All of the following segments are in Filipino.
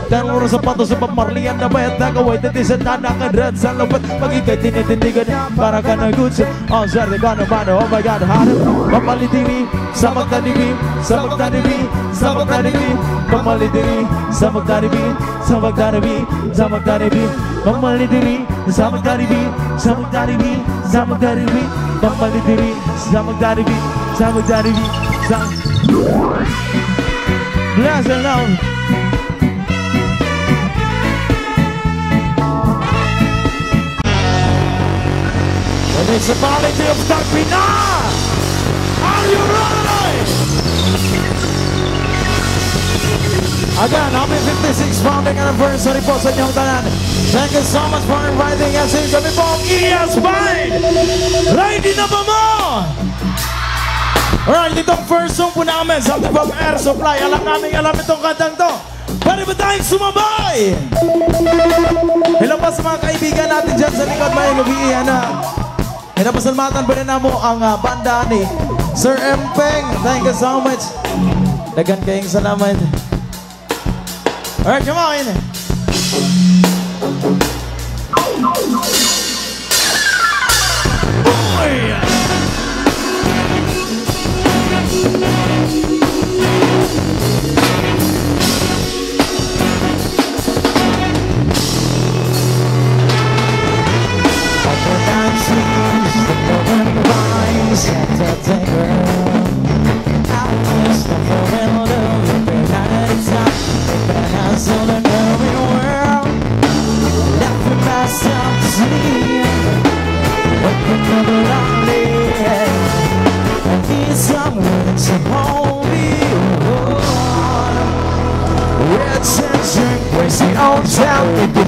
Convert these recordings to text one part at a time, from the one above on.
Tanong sa pato sa pamarlian na bayat na kaway tatisan na nakadrat sa lupat Magigay tinitindigan para ka na goods Ang swerte ka naman, oh my God, harap Mamalitiri sa magtanibi, sa magtanibi, sa magtanibi Mamalitiri sa magtanibi, sa magtanibi, sa magtanibi Mamalitiri sa magtanibi, sa magtanibi, sa magtanibi Mamalitiri sa magtanibi, sa magtanibi, sa Bless and love. Municipality of Tagpina. Are you ready? Again, happy 56th founding anniversary po sa inyong tanan. Thank you so much for inviting us in kami po ang ES Band. Ready na ba mo? Alright, itong first song po namin sa Pop Air Supply. Alam itong kantang to. Pwede ba tayong sumabay? Hello pa sa mga kaibigan natin dyan sa likod. May gabi na. Pinapasalmatan pa rin na mo ang banda ni Sir Empeng. Thank you so much. Dagan kayong salamat. Alright, come on.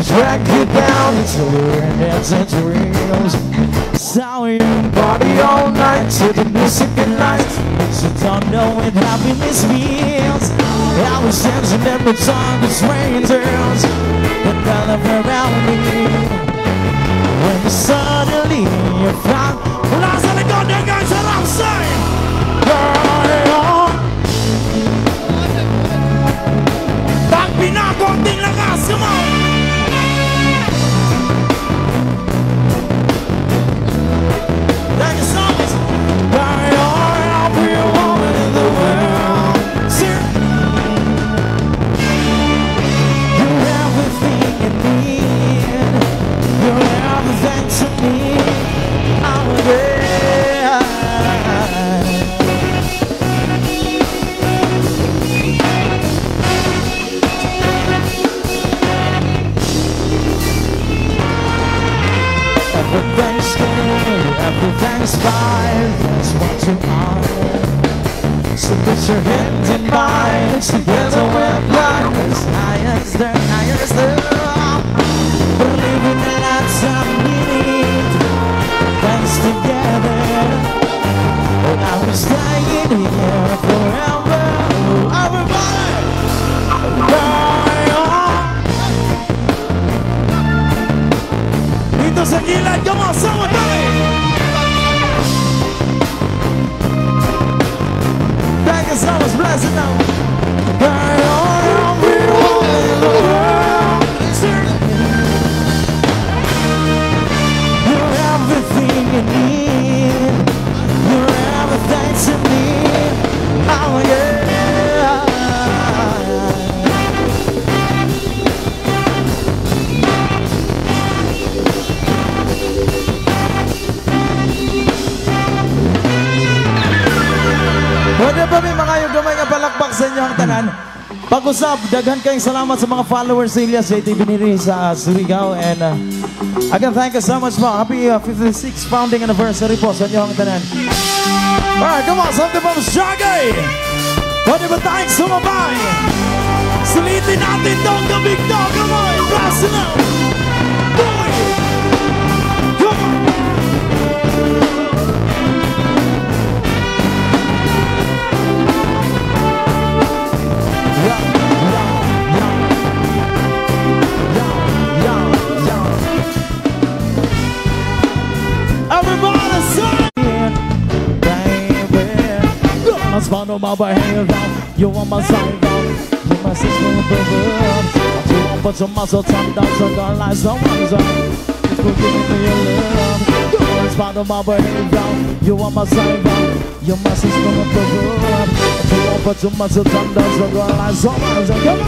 Drag you down into the reels. Sour your body all night to the music and lights. You don't know when happiness feels. I was dancing every time the strangers and all of around me. When suddenly you found last time I got that guys that I'm saying girl Tagpina, konting lakas, come on. Everything's fine, that's what you are. So put your hand in mine, together we're blind. As high as the believing that that's a need. Thanks together, and I was staying here forever. Everybody, dito sa gilid, come on, someone do it. I was blessed now. You're everything you need. You're everything to me. Oh yeah. Pwede ba may mga yung gamay nga palakpak sa inyo ang tanan? Pag-usap, daghan kayong salamat sa mga followers sa Ilyas JT Biniri sa Surigao. And again, thank you so much po. Happy 56th founding anniversary po sa inyo ang tanan. Alright, come on, something from Shaggy. Pwede ba tayong sumabay? Sulitin natin tong gabig to. Come on, blast it up. Boy! Come on! Spano my behavior, you on my side, you my sister, put your muscle top down, so girl like someone's up. Just for giving me your love. You're in spite of my behavior. You are my savior. Your muscles gonna pervert. You won't put your muscle top down, so girl like someone's up. Come on!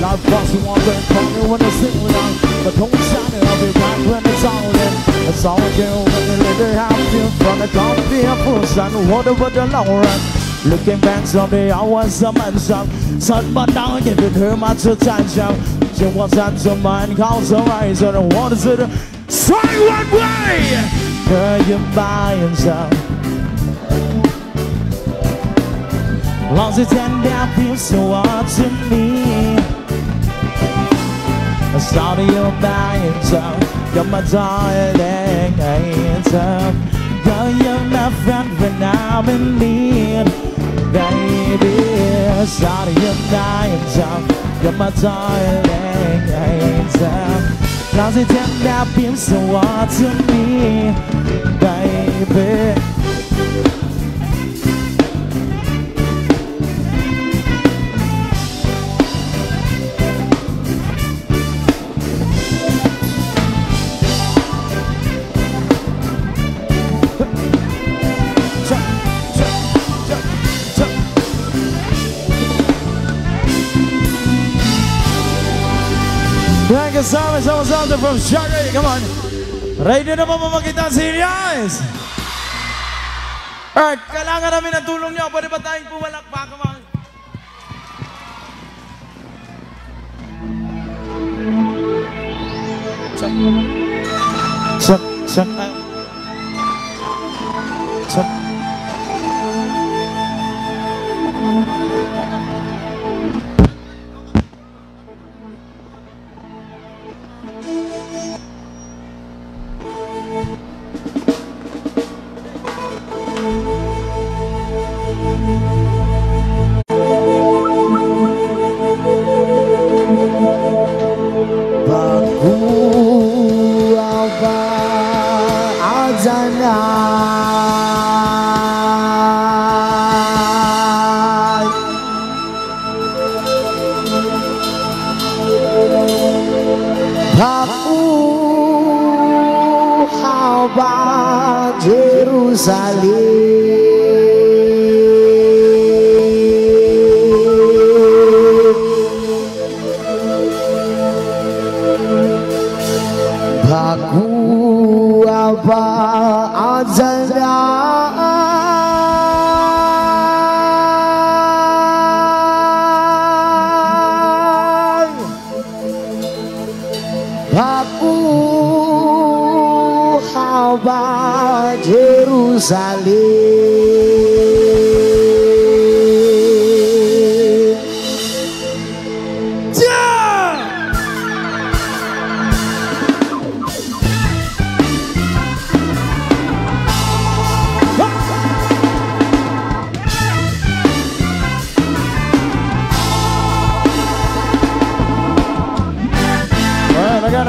Life boss, you want to call me when I sing without, but don't shine it, I'll be back when it's all in. It's all again when you let it happen. From the coffee and push and water with the long run. Looking back someday, I was a man shop. Sun but now giving her much attention. She wants that to mind, calls her eyes on the water to the swing one way. Girl, you're buying some. Long as that feels so hard to me. I started you buying some. You're my darling angel. Girl, you're my friend when I'm in need. Baby, I started you buying some. You're my darling angel. Long as that feels so hard to me. Baby. Thank you so much, something from Shaggy. Come on. Ready na ba mamakita si Elias? Alright, kailangan namin ng tulong niyo. Pwede ba tayong pumalakpak? Come on. Check.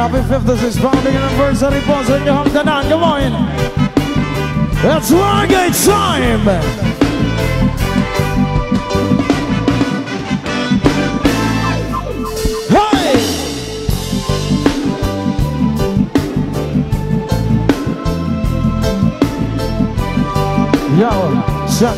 Happy 56th founding anniversary po sa inyong tanan. Come on! It's reggae time! Hey! Yo, shut.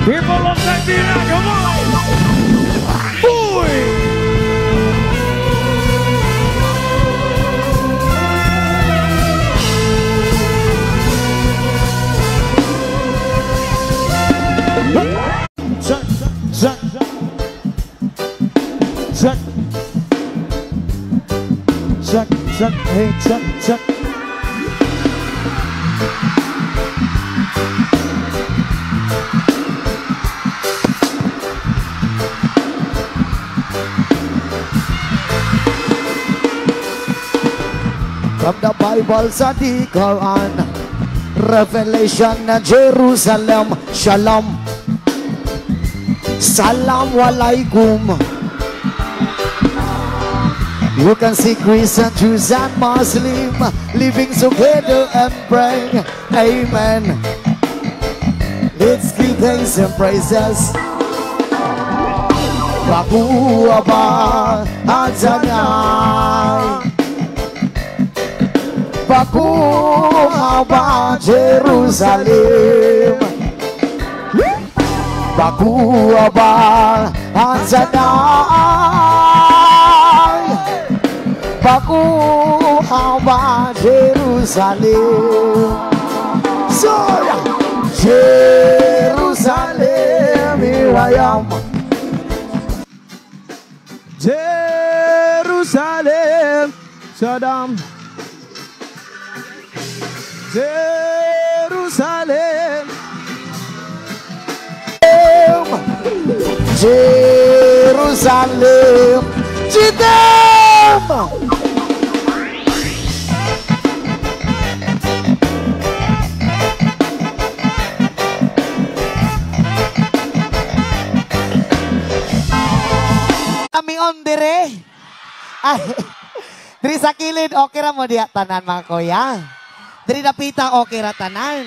People of Nigeria, come on! check, check, hey, check, check. From the Bible sa di Quran, Revelation na Jerusalem, Shalom, Salam Walaikum. You can see Christian, Jews and Muslim living together and praying, Amen. Let's give thanks and praises. Baku Abba Adonai, Baku Abba Jerusalem, Baku Abba Adonai, Baku Abba Jerusalem. So Jerusalem, here I am. Jerusalem, Saddam. Jerusalem, Jerusalem, Jidam. Kami on dire. Ay, diri sa kilid, okay ra mo diya tanan mga kuya. Diri napita, okay ra tanan.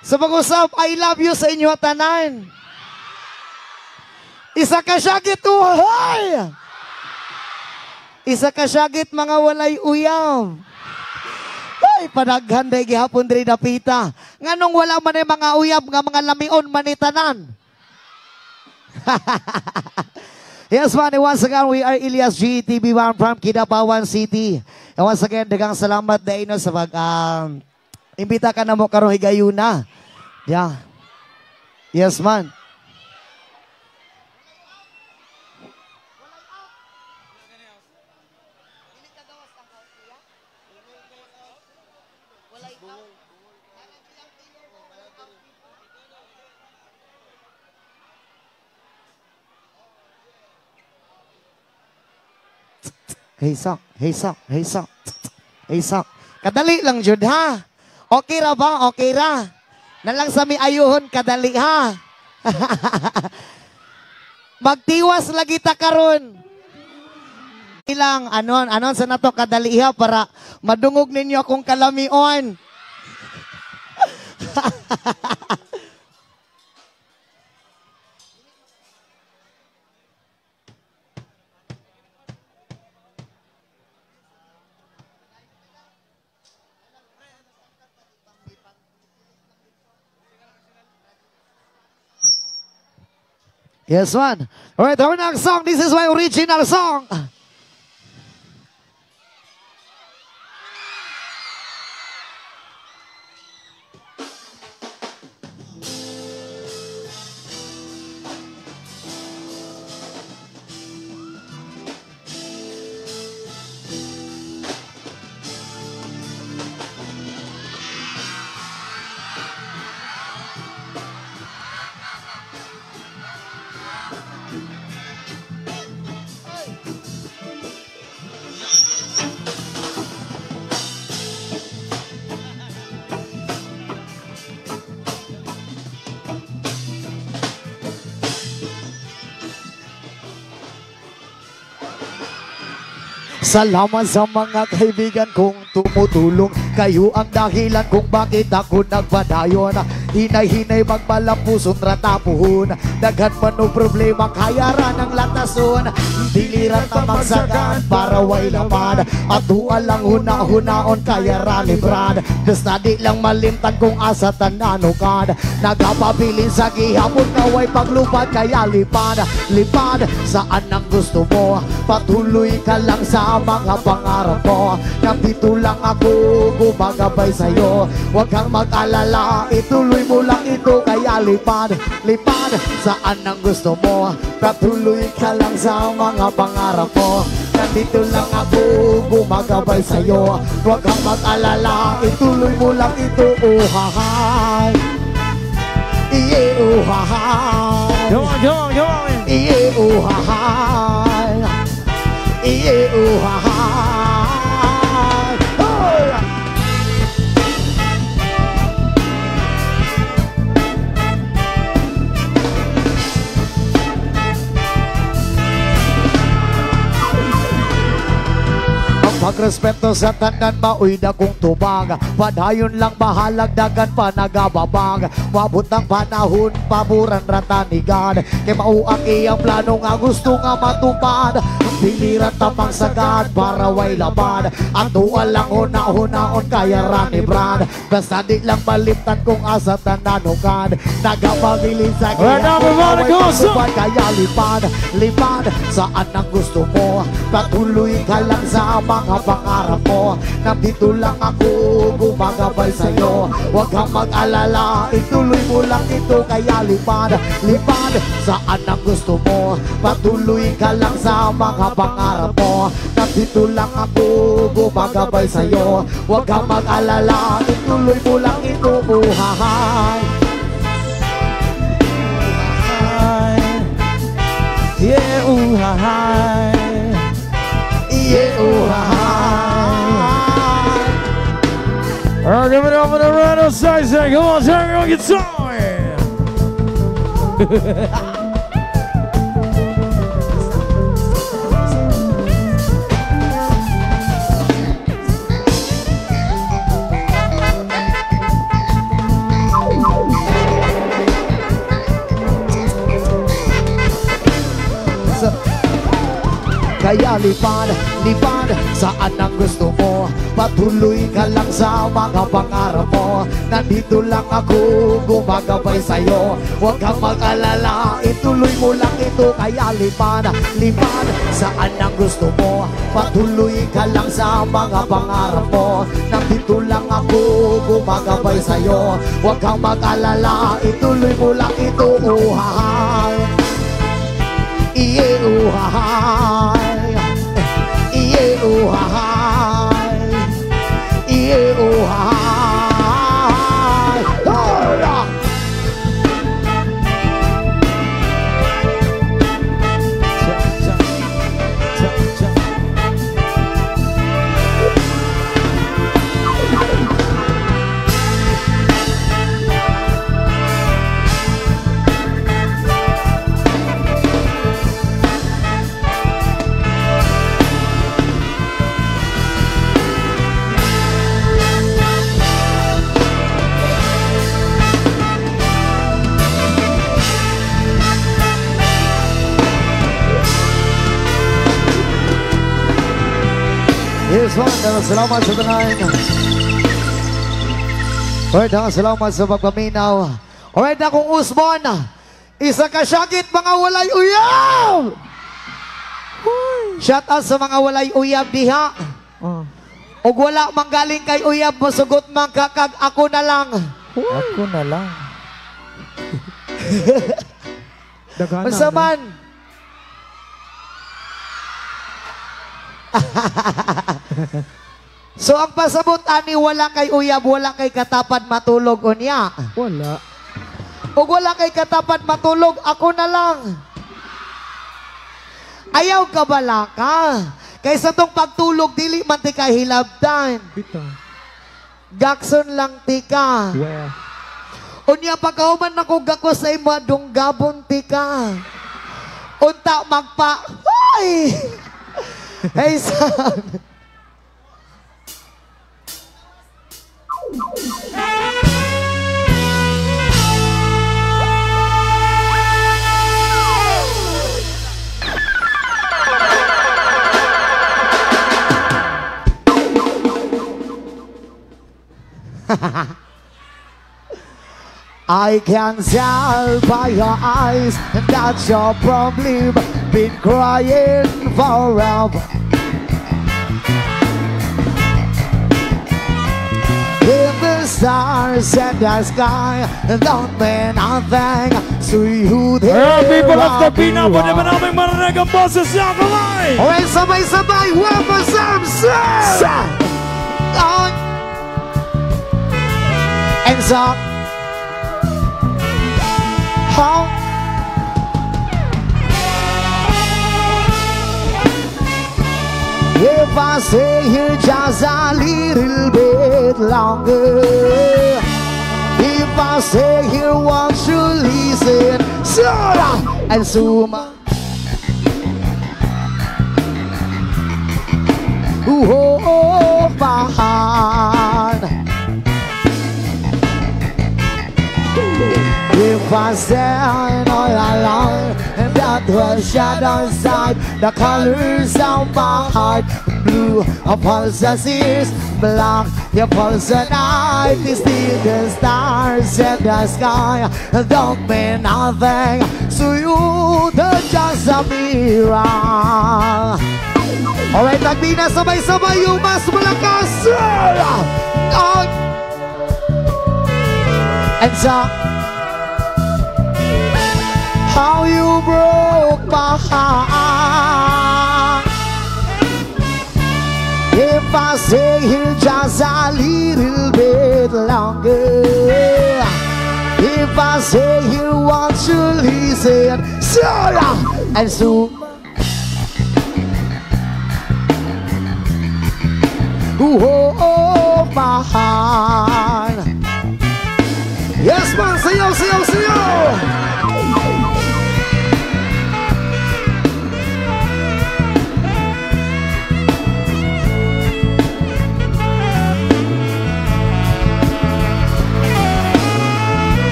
Sa mag-usap, I love you sa inyo tanan. Isa ka syagit uhay. Isa ka syagit mga walay uyam. Ay, panaghan day gihapon diri napita. Nganong wala man ay mga uyab nga mga lamion man ni tanan. Yes, man, once again, we are Elias G, TV1 from Kidapawan City. And once again, dagang salamat dahil sa imbita ka na mo karong higayuna. Yeah. Yes, man. Hey, sok. Hey, sok. Hey, sok. Hey, sok. Kadali lang, Jud, ha? Okay ra ba? Okay ra. Nalang sa mi ayuhon, kadali, ha? Magtiwas lagi ta karon. Ilang, anon sa nato kadali, ha? Para madungog ninyo akong kalamion. Yes, one. All right, our next song. This is my original song. Salamat sa mga kaibigan kong tumutulong. Kayo ang dahilan kung bakit ako nagpadayon. Hinay-hinay magpalapuson ratapuhon. Daghan man o problema kaya ra ng latason. Diliran na magsagaan para way laman. At lang huna-hunaon kaya ra libran. Basta di lang malimtan kung asa tananukan. Nagapabilin sa gihapon na way paglupad kaya lipad. Lipad saan ang gusto mo. Patuloy ka lang sa mga pangarap mo. Nandito lang ako gumagabay sa'yo. Huwag kang mag-alala, ituloy mo lang ito. Kaya lipad, lipad saan ang gusto mo. Patuloy ka lang sa mga pangarap mo. Nandito lang ako, gumagabay sa'yo. Huwag kang mag-alala, ituloy mo lang ito, oh hahay. Iye, oh hahay. Come on, come on, come on. Iye, oh hahay. Iye, oh hahay. Pagrespeto sa tanan, maoy na kong tubag. Padayon lang bahalagdagan pa nagababag. Mabot ng panahon, paboran ratanigan. Kay mao ang iyang plano nga gusto nga matupad. Ang piliran tapang sagad para way laban. Ang tuwa lang huna-hunaon kaya rani brand. Basta di lang maliptan kung asa tananukan. Nagapabilin sa kaya kaya lipad, lipad saan ang gusto mo. Patuloy ka lang sa mga pangarap mo. Nandito lang ako, gumagabay sa'yo. Huwag kang mag-alala, ituloy mo lang ito. Kaya lipad, lipad saan ang gusto mo. Patuloy ka lang sa mga pangarap mo. Nandito lang ako, gumagabay sa'yo. Huwag kang mag-alala, ituloy mo lang ito. Buhay. Yeah, ooh, ha, ha. Yeah, oh, ha, ha. All right, give it up for the Rhino Sizer. Come on, turn on guitar. Kaya lipad, lipad saan ang gusto mo. Patuloy ka lang sa mga pangarap mo. Nandito lang ako, gumagabay sa'yo. Huwag kang mag-alala, ituloy mo lang ito. Kaya lipad, lipad saan ang gusto mo. Patuloy ka lang sa mga pangarap mo. Nandito lang ako, gumagabay sa'yo. Huwag kang mag-alala, ituloy mo lang ito. Oh, hahay. Iye, oh, hahay. Iye, oh, hahay. Iye, oh, hahay. Hola! Here's one, salamat sa tanay. Alright, salamat sa pagpaminaw. Alright, akong Usbon. Isa ka syakit, mga walay uyab! Shout out sa mga walay uyab diha. Og wala manggaling kay uyab, masugot man kakag ako na lang. Ako na lang. Masaman. So ang pasabot ani wala kay uyab, wala kay katapad matulog unya. Wala. O wala kay katapad matulog, ako na lang. Ayaw ka bala ka. Kaysa tong pagtulog dili man ti ka hilabtan. Bita. Gakson lang ti ka. Where? Unya pagkauman ako gako sa imo dunggabon ti ka. Unta magpa. Ay! Hey son. I can tell by your eyes that you're probably been crying forever. In the the stars and the sky don't mean nothing to you there. People of the Pina, pwede ba namin marinig ang boses niya, kamay? Okay, sabay-sabay, wapa sir! And so, how? If I stay here just a little bit longer, if I stay here, won't you listen? Sura and Suma. Oh, my heart. If I stand all alone and that the shadows side, the colors of my heart, blue upon the seas, black upon the night, is the stars and the sky don't mean nothing to you, they're just a mirror. Alright, Tagbina, sabay-sabay yung mas malakas. And so, how you broke my heart. If I stay here just a little bit longer, if I stay here, won't you listen? Sarah and so. Oh, my heart. Yes, man, sayaw, sayaw, sayaw.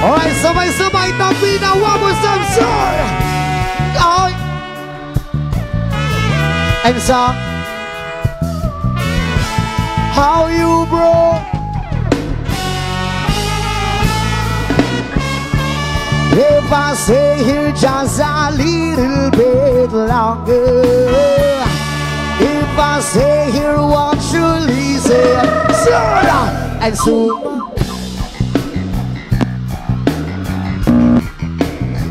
Alright, sabay-sabay, Tagbina, one more time, sir! And so, how you broke? If I stay here just a little bit longer, if I stay here, won't you listen? Sir! And so,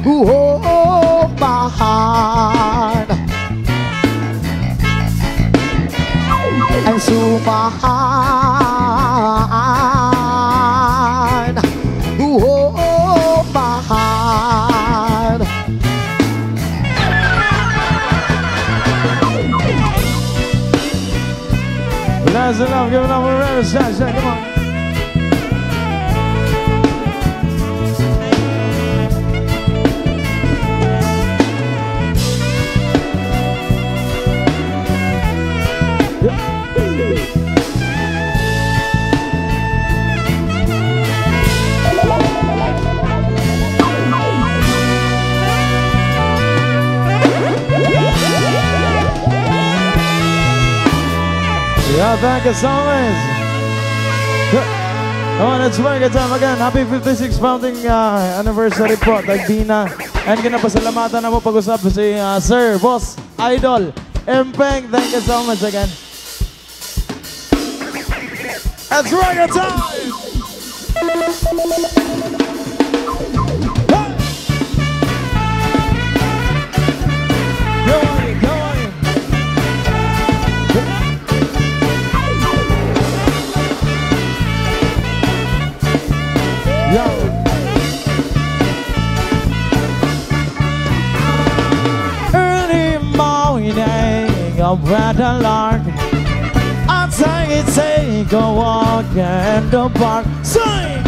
oh, my heart. And so my heart. Oh, my heart. That's enough, give it up a round of applause, come on. Yeah, thank you so much. Come on, let's work it time again. Happy 56th founding anniversary po, Tagbina. And kinapasalamatan na mo pag-usap si Sir, Boss, Idol, Empeng. Thank you so much again. Let's work it time! Early morning, a weather lark, I take a walk in the park. Sing!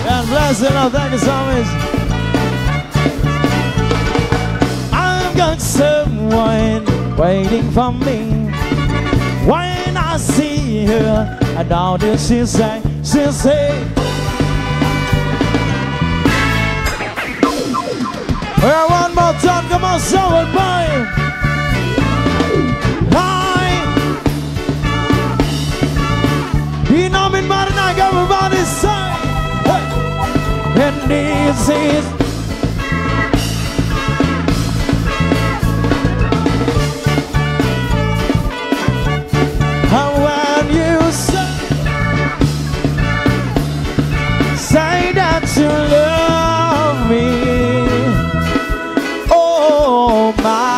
And bless you, thank you so much. I've got someone waiting for me. When I see her, I know that she'll say, well, one more time, come on, show it, boy. Hi. Di namin marinig, everybody say, hey. Hindi this is how when you say that you love me. Oh my.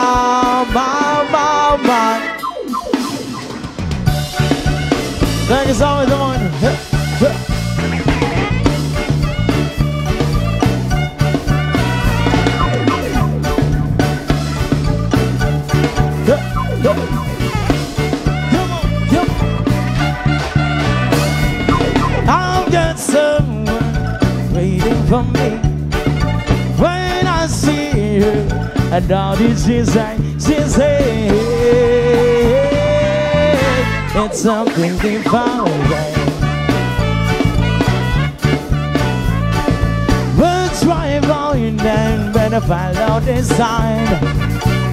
Thank you so much, come on. I'll get someone waiting for me when I see you. And all this she say, it's something divine. We'll drive on you then, better follow this sign.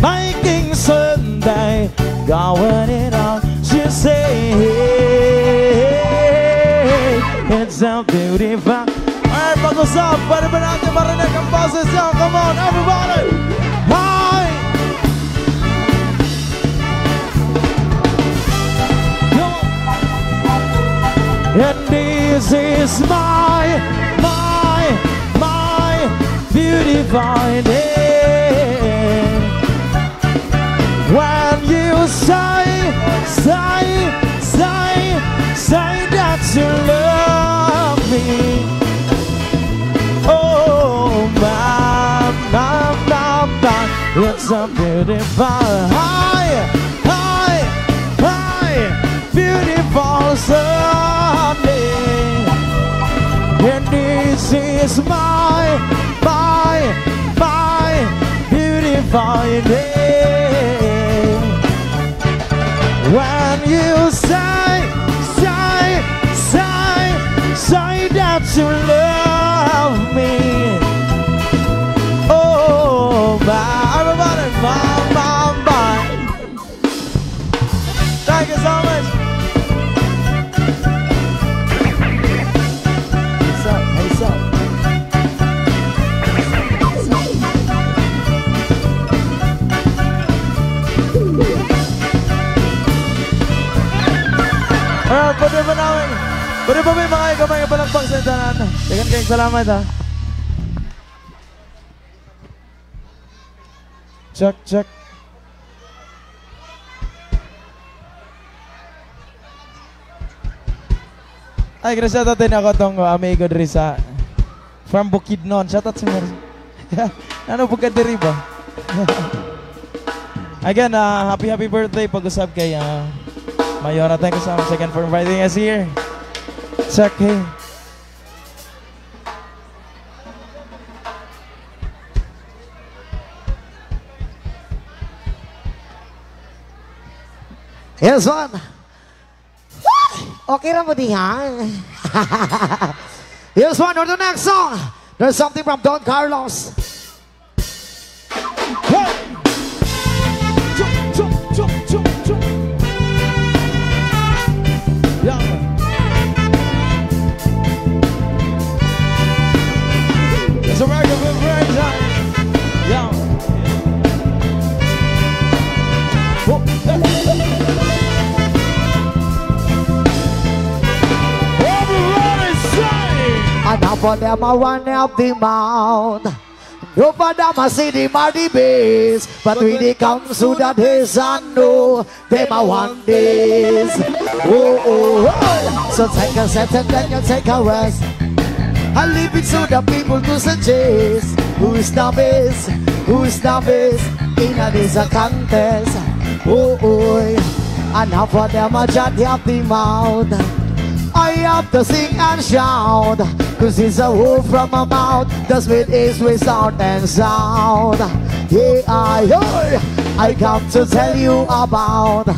Making Sunday, going it on, she say, it's something divine. Alright, pag-usap, pwede ba natin marinig ang boses niya? Come on, everybody! Hi! And this is my beautiful day. When you say that you love me. Oh my, it's a beautiful beautiful Sunday. And this is my beautiful day. When you say that you love me. Oh my, everybody, my. Thank you so much. Alright, pwede ba may mga kamay palakpak sa intanan? Dagan kayong salamat ha. Check. Ay, gracias natin ako tong amigo diri sa from Bukidnon. Shout out sa mga. Ano bukad diri ba? Again, happy birthday pag-usap kay Mayora. Thank you so much again for inviting us here. Check, hey. Yes, one. Okay lang mo diyan. Here's one on the next song. There's something from Don Carlos. Hey! Chuk. Yeah. It's a record with brains on. Yeah. Whoop. Everybody sing! Enough of them are run up the mount. No for them I see the mighty base. But when they come to that days I know them are one days. Oh. So take a set and then you take a rest. I leave it to the people to suggest who's the best in this contest. Oh, enough for them I jot up the mouth. I have to sing and shout, cause it's a word from my mouth. The sweet is with sound and sound. Yeah, I come to tell you about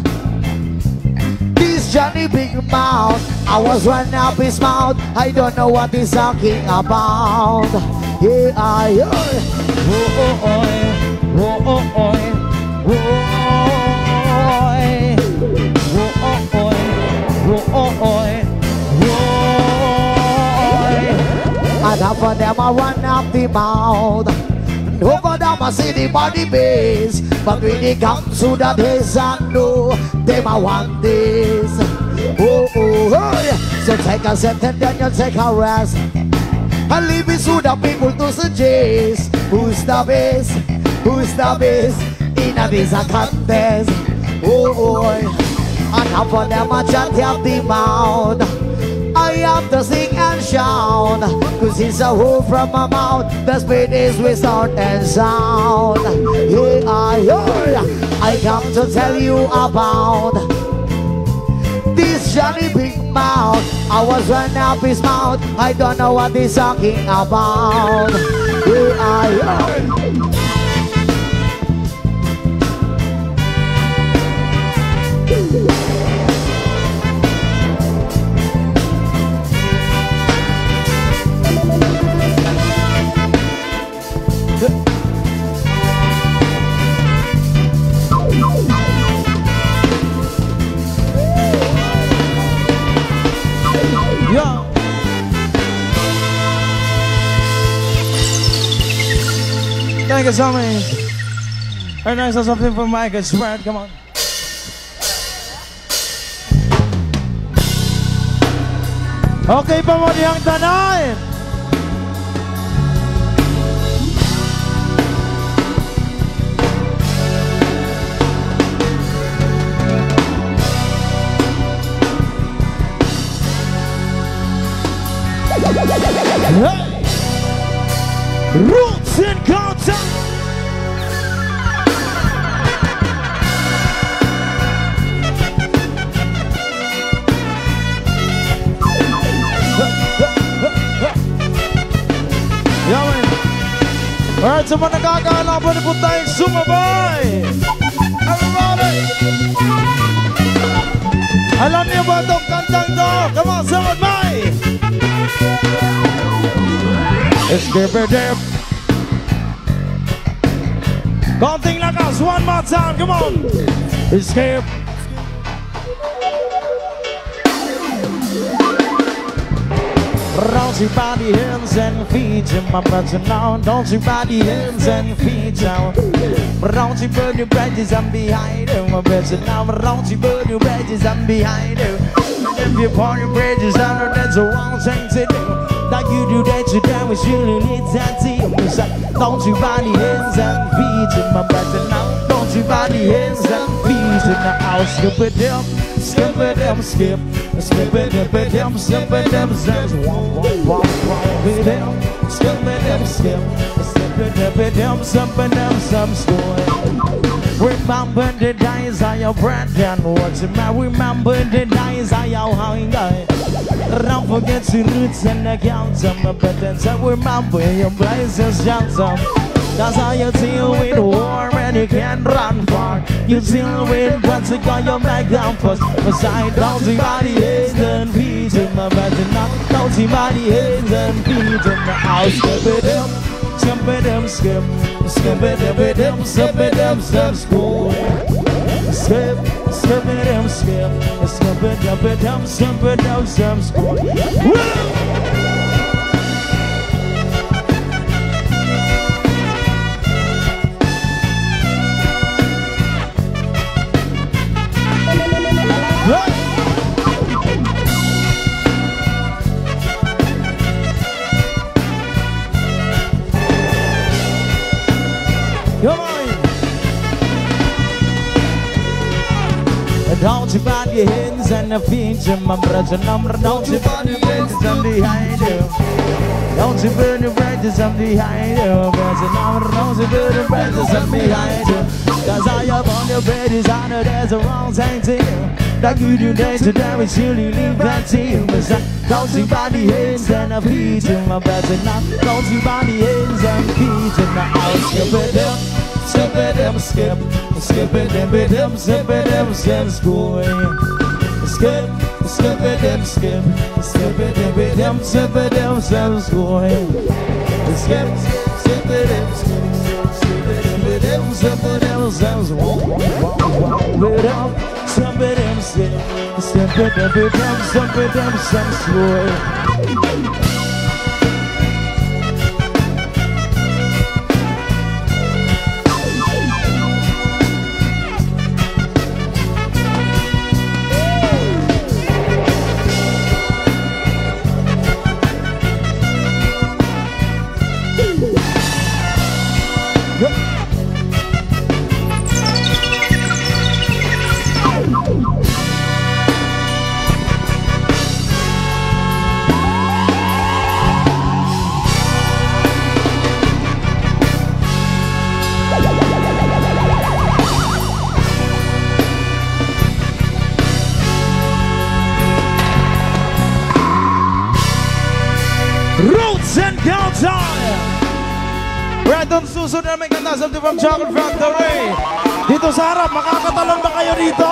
this Johnny Big Mouth. I was running up his mouth. I don't know what he's talking about. Yeah, Enough of them I run up the mouth. Over them I see the body base, but when it comes to the days I know them I want this. Oh, oh, oh. So take a step and then you take a rest, and leave it to the people to suggest who's the best, who's the best in a this a contest. Oh, oh. And half of them I chat up the mouth. I have to sing and shout, cause it's a word from my mouth. The spirit is without and sound. Here I come to tell you about this Johnny Big Mouth. I was running up his mouth. I don't know what he's talking about. Here Thank you so much. Very nice, something from Mike. Spread, come on. Okay pa mo niyang tanan. Roots and contact. Alright, sa mga nagkakalaban po tayong sumabay. Everybody! Alam niyo ba itong kantang to? Come on, sumabay! Skip it dip. Konting lakas, one more time, come on! Skip. Don't you body hands and feet in my brother now. Don't you body hands and feet down. Don't you burn your bridges, I'm behind you, my brother now. Don't you burn your bridges, I'm behind you. If you burn your bridges, I know that's the wrong thing to do. Like you do that, you damn we surely need that team. Don't you body hands and feet in my brother now. Don't you body hands and feet in the house. Skip it them, skip it them, skip. Skip it up with them, skip it them, skip with them, skip it them, skip it up with them, skip it them, some score. Remember the days of your Brandon, what's it matter? Remember the days of your Hawaiian. Don't forget your roots and the counts of my buttons. And remember your blazes, Johnson. That's how you deal with war and you can't run far. You deal with what's it got your back down first. Beside don't see body heads and feet in my vagina. Don't see body heads and feet in the house. Skip it up, skip it up, skip. Skip it up, it up, skip it up, skip school. Skip, skip it up, skip. Skip it up, it up, skip it up, skip school. Woo! Don't you bend your hands and the feet in my brother number. Don't you burn your bridges, I'm behind you. Don't you burn your bridges, I'm behind you. Brother number, don't you burn your bridges, I'm behind you. Cause all you burn your bridges, I know there's a wrong thing to you. Like you do day to day, we surely leave that to you. Don't you bend your hands and the feet in my brother number. Don't you bend your hands and feet in the house. Skip it up, skip it up, skip. Skip it, skip it, skip it, skip school. Skip, skip it, skip. Skip it, skip it, skip it, skip school. Skip, skip it, skip. Skip it, skip it, skip school. Skip it, skip it, skip. Skip it, skip it, skip school. Right on susunod na may kanta sa from Chocolate Factory. Dito sa harap, makakatalon ba kayo dito?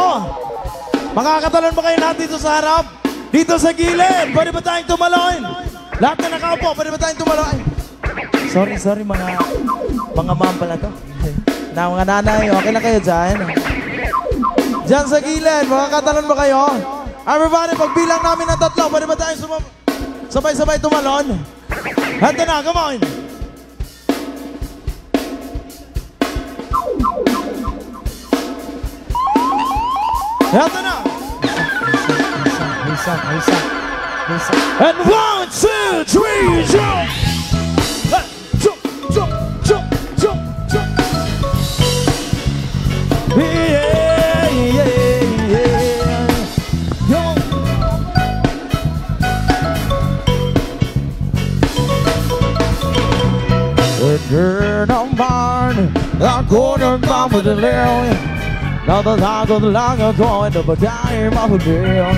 Makakatalon ba kayo lahat dito sa harap? Dito sa gilid, pwede ba tayong tumalon? Lahat na nakaupo, pwede ba tayong tumalon? Sorry, mga ma'am pala to. Na mga nanay, okay lang kayo dyan. Diyan sa gilid, makakatalon ba kayo? Everybody, pagbilang namin ng 3, pwede ba tayong sabay-sabay tumalon? Handa na, come on! Handa na! And 1, 2, 3, jump! Jump! Yeah. Yo. We're on barn, I'm going down with the lily. Now the dog of the long are going to die in my deal.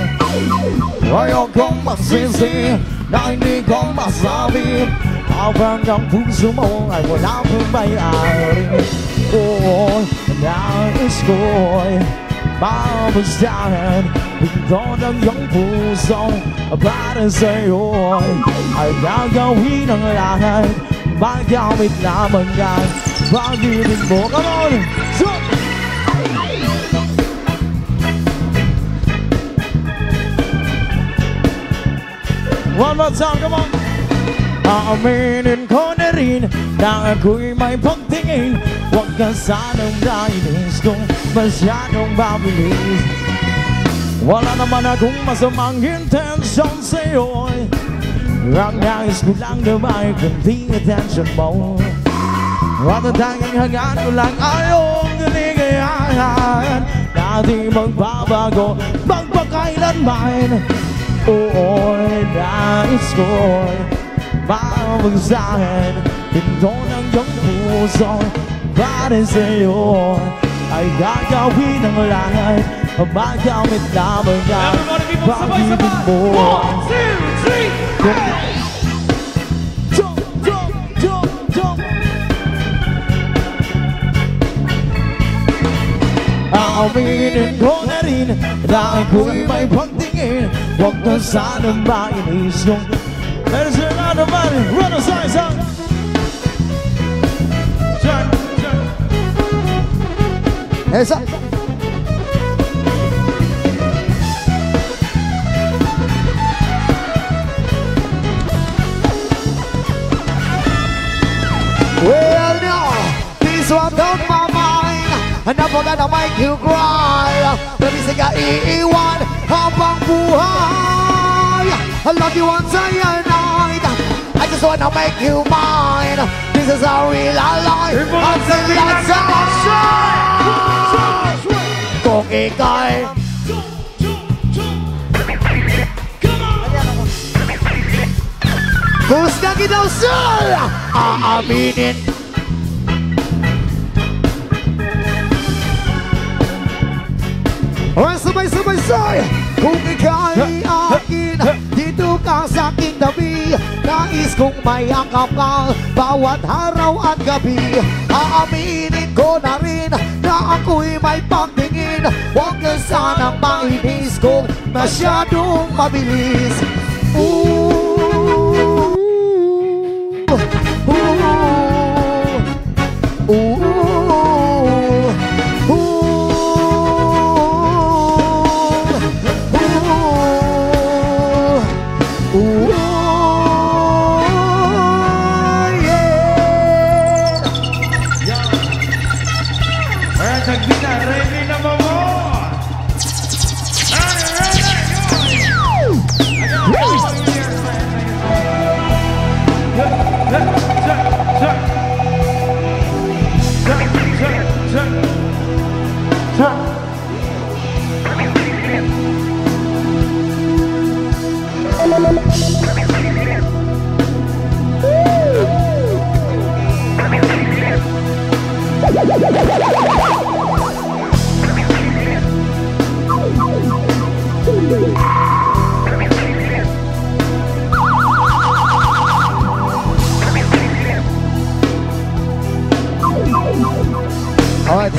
Why you come my sissy? Now you come my savvy. I'll burn down puso mo, I will not put my eye. Oh, now it's going. Mama's dying. Ito ng iyong puso para sa'yo ay gagawin ang lahat. Magamit lamang yan. Pag-ibig mo, come on! One more time, come on! Aaminin ko na rin na ako'y may pagtingin. Huwag ka sanang nainis kung masyadong mabilis. Wala naman akong masamang intensyon sa'yo. Ang nais ko lang na may kunting attention mo. At ang tanging hangad ko lang ayong kaligayahan na di magbabago magpakailanman. Oo'y nais ko'y mamagsahan. Pinto ng iyong puso para sa'yo ay gagawin ang lahat. Magamit lamang ang pag-ibig mo. 1, 2, 3, jump! Aaminin ko na rin na ako'y may pagtingin. Huwag na sanang mainis yung there's another man, run aside, son. Esa. Well, no, this one on my mind. I'm never gonna make you cry. Baby, say iiwan habang buhay. I love you once a night. I just wanna make you mine. This is a real life. Until that's kung ika'y gusto kita usul, aaminin. O sabay-sabay-say, kung ika'y akin, dito ka sa aking tabi. Nais kong mayakap ka bawat araw at gabi. Aaminin ko na rin na ako'y may pagtingin. Huwag ka sanang mainis kung masyadong mabilis.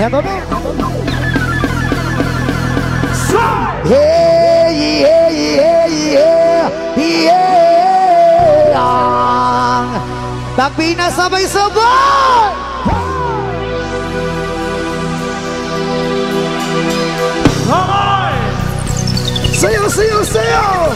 Eto na. Hey, yeah, yeah, yeah, yeah. Takbi na sabay-sabay. Sayaw, sayaw, sayaw.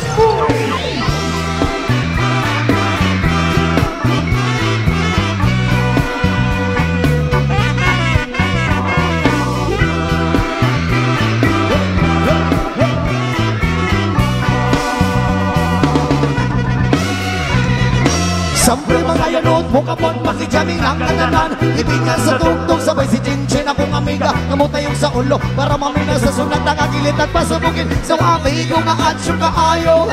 Siyempre mga yanot, mukapon, makijaming ang kananan. Ibingan sa tugtog, sabay si Chinchin akong amiga. Namutay yung sa ulo, para mamina sa sunat. Nakakilit at pasabugin, sa amigo nga atsyo kaayo.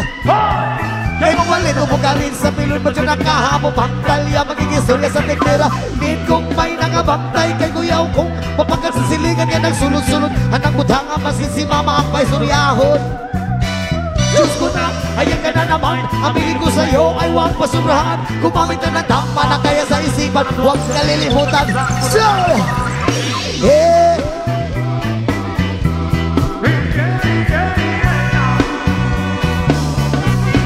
Kay mawalit, umugarin sa pilon mo dyan nakahapo. Pangtalya, magigistorya sa teknera. Din kong may nangabantay, kay kuyaw kong mapagkat sa silingan yan ang sunod-sunod. Anang butanga, masisimama ang pa'y suryahon. Diyos ko na, ayan ka na naman. Aminin ko sa'yo ay huwag pasurahan. Gumamit na ng tama na kaya sa isipan, huwag kalilimutan. Sir! Yeah!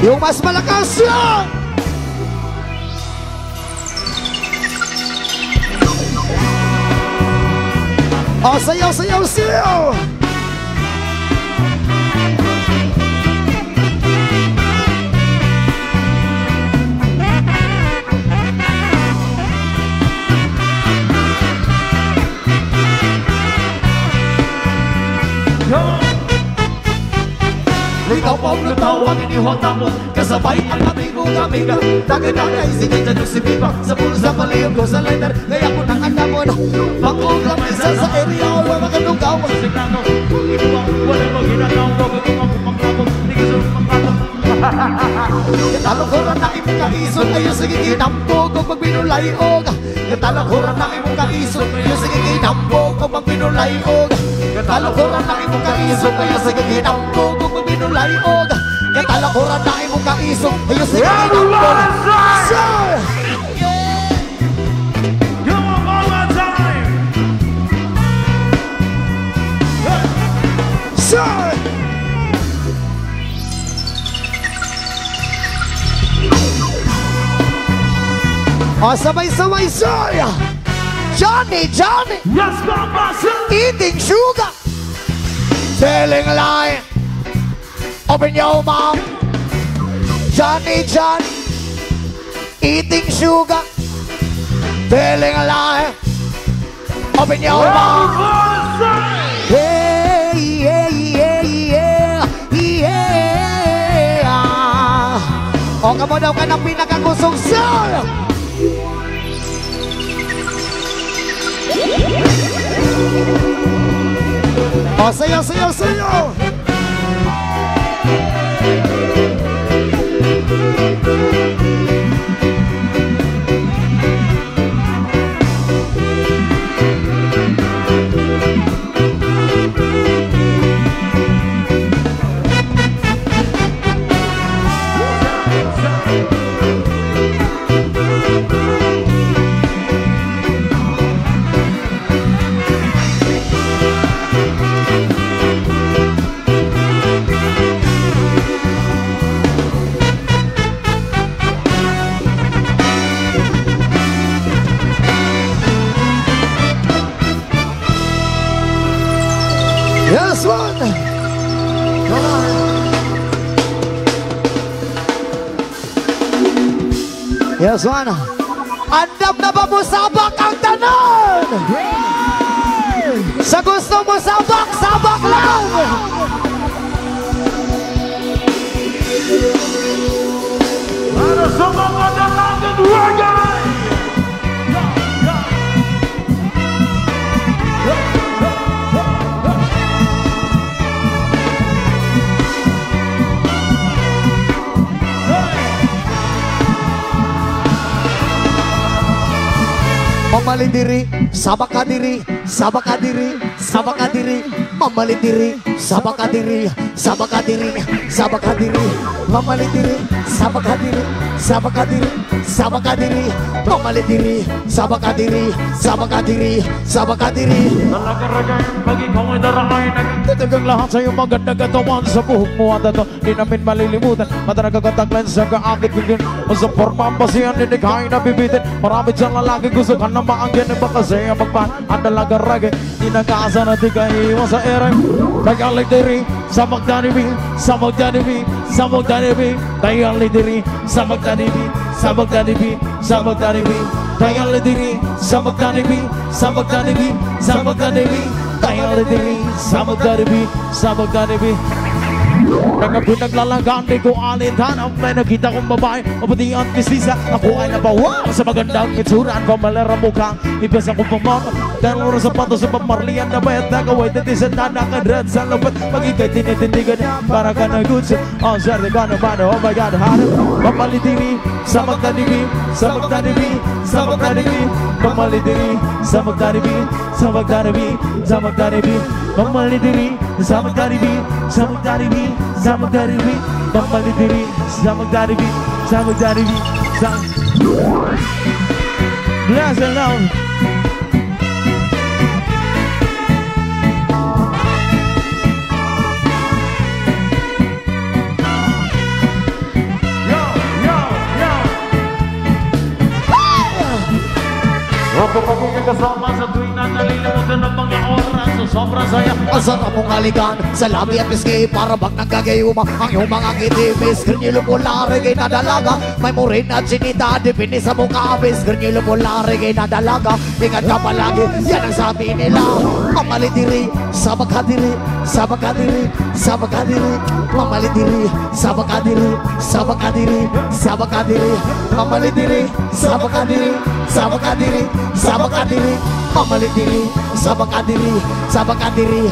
Yung mas malakas yan! Oh, sayaw, sayaw, sayaw! Ikaw pa ang natawag, inihota mo kasabay ang amigong amiga. Tagay-tagay, sinidya nyo si Viva sa puno sa paliyog ko sa lighter. Kaya ko nang andamon pang-ulam isa sa area o wala makatugaw. Signado, ibang wala mag-inagaw. Huwag ang pumangkapon, hindi ka sa pumangkapon. Katalong horan na imong kaisod, ayo sige kinambog o pag binulayog. Katalong horan na imong kaisod, ayo sige kinambog o pag binulayog. Katalong horan na imong kaisod, ayo sige kinambog o pag binulayog. Katalong horan na imong kaisod, ayo sige kinambog. Sir! Come on, one more time. Sir! Oh, sabay-sabay, sir! Johnny, Johnny! Yes, Mama, sir. Eating sugar! Telling a lie! Open your mouth! Johnny, Johnny! Eating sugar! Telling a lie! Open your mouth! Yeah, yeah, yeah, yeah, yeah! O, kamo daw ka ng pinakakusong, sir! O, sayo, sayo, sayo! Yes, one! Come on! Yes, one! Andam na ba mo sabak ang tanan? Sa gusto mo sabak, sabak lang! Para sa mga dalagang wagay! mamali diri, sabak ka diri, sabak ka diri, sabak ka diri, mamali diri, sabak ka diri, sabak ka diri, sabak ka diri, mamali diri, sabak ka diri, sabak ka diri, sabak ka diri, mamali diri, sabak ka diri, sabak ka diri, sabak ka diri. Talaga-ragay, pag ikaw ay darakay, nagtatagang lahat sa iyong magandang katawan sa buhok mo at ito, di namin malilimutan. Mataraga kataglan sa kaakit bigyan, o sa forma ang basihan, hindi kayo nabibitin. Marami dyan lalaki gusto ka na maangkin, iba kasi ang magpan, ang talaga-ragay, di nag-aasa na di ka iwan sa eray. Tagalig diri, sa magdanibi, sa magdanibi, sa magdanibi, tagalig diri, sa magdanibi, sa magdanibi, sa magdanibi, tagalig diri, sa magdanibi, sa magdanibi, sa magdanibi, tagalig diri, sa magdanibi, sa magdanibi. Naglalanggan, di ko alintanang may nakita kong babae mapati ang kisisa, ako ay nabawa sa magandang itsuraan, pamalera mukha ibas ako pamama, dahil oras sa pato sa pamarlian na bayat nagaway, titisan na nakadrat sa lapat, magigay tinitindigan para ka nagutsa, ang swerte ka naman, oh my God, harap mamalitiri, sa magdanibi, sa magdanibi, sa magdanibi, mamalitiri, sa magdanibi, sa magdanibi, sa magdanibi, mamalitiri, sa magdanibi, sa magdanibi, sa magdanibi, mamalitiri, sa magdanibi, sa magdanibi, sa bless and love. Pagiging kasama sa tuwing na nalilimutan ng mga oras sa sobrang saya. Ang sarap mong halikan sa labi at piski, para bang nanggagayuma ang iyong mga ngiti. Miss Granilo Polare kay nadalaga, may murin at sinita, dipini sa mukha. Miss Granilo Polare kay nadalaga, ingat ka palagi, yan ang sabi nila. Mamali diri, sabak ka diri, sabak ka diri, sabak ka diri, mamali diri, sabak ka diri, sabak ka diri, sabak ka diri, mamali diri, sabak ka diri, sabak ka diri, sabak ka diri, mamali diri, sabak ka diri, sabak ka diri.